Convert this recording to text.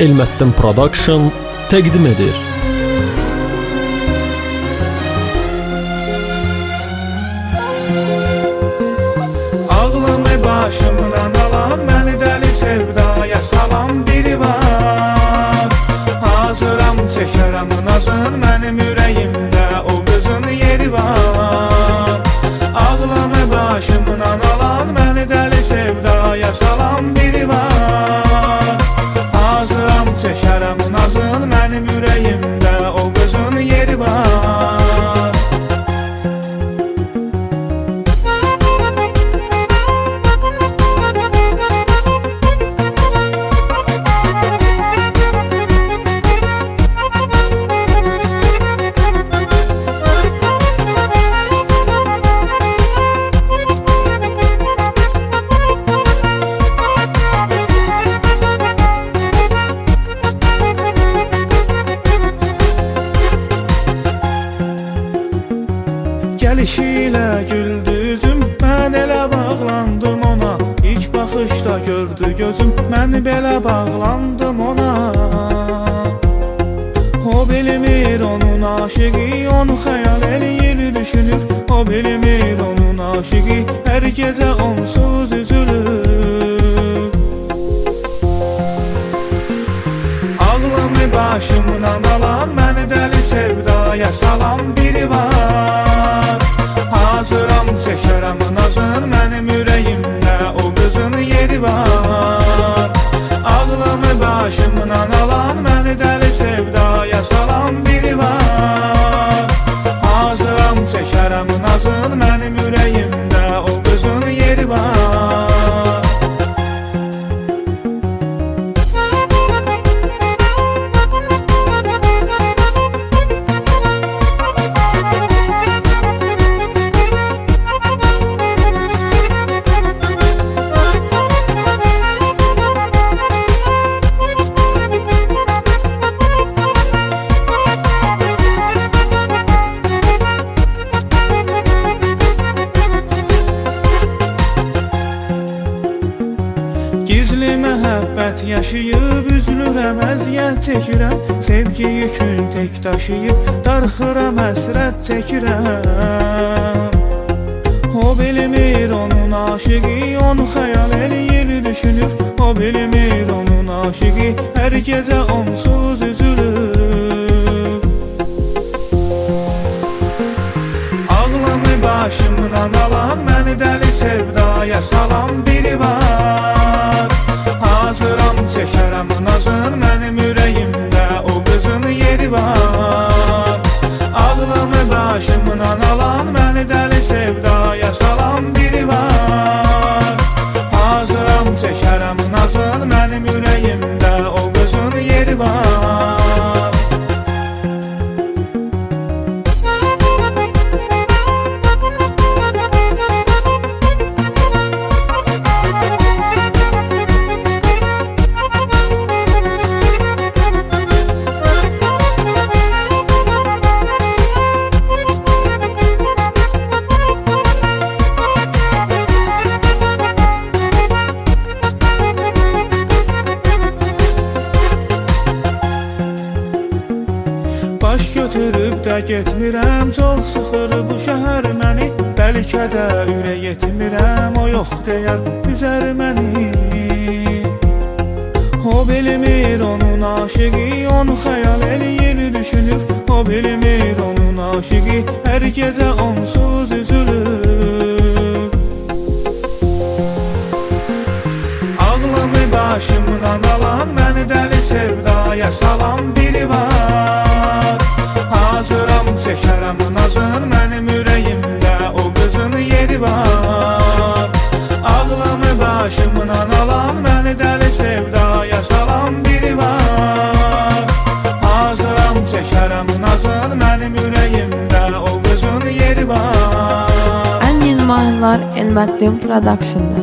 Elməttin Production təqdim edir. Ağlımı başımdan alan, məni dəli sevdaya salan biri var. Hazıram çəkərəm nazın, mənim ürəyimdə o qızın yeri var. Ağlımı başımdan alan, məni dəli sevdaya salan biri var. Hazıram çəkərəm nazın, mənim ürəyimdə o qızın yeri var. Gəlişiyle güldü üzüm, mən elə bağlandım ona. İlk baxışda gördü gözüm, mən belə bağlandım ona. O bilmir onun aşığı, onu xəyal eləyir düşünür. O bilmir onun aşığı, hər gecə onsuz üzülür. Ağlımı başımdan alan, məni dəli sevdaya salan biri var. Hazıram çəkərəm nazın, mənim ürəyimdə o qızın yeri var. Ağlımı başımdan alan, məni dəli sevdaya salan biri var. Hazıram çəkərəm nazın, mənim ürəyimdə o qızın yeri var. Gizli məhəbbət yaşayıb, üzlürəm, əziyyət çəkirəm. Sevgi yükün tək daşıyıb, darxıram, həsrət çəkirəm. O bilmir onun aşığı, onu xəyal eləyir düşünür. O bilmir onun aşığı, hər gecə onsuz üzülür. Ağlımı başımdan alan, məni dəli sevdaya salan biri var. Hazıram çəkərəm nazın, mənim ürəyimdə o qızın yeri var. Ağlımı başımdan alan, məni dəli sevdaya salan biri var. Hazıram çəkərəm nazın, mənim ürəyimdə o qızın yeri var. Baş götürüb də getmirəm, çox sıxır bu şəhər məni. Bəlkə də ürək etmirəm, o yox deyər üzər məni. O bilmir onun aşığı, onu xəyal eləyir düşünür. O bilmir onun aşığı, hər gecə onsuz üzülür. Ağlımı başımdan alan, məni dəli sevdaya salan biri var. Hazıram çəkərəm nazın, mənim ürəyimdə o qızın yeri var. Ağlımı başımdan alan, məni dəli sevdaya salan biri var. Hazıram çəkərəm nazın, mənim ürəyimdə o qızın yeri var. Ən yeni mahnılar Elməttin Production'da.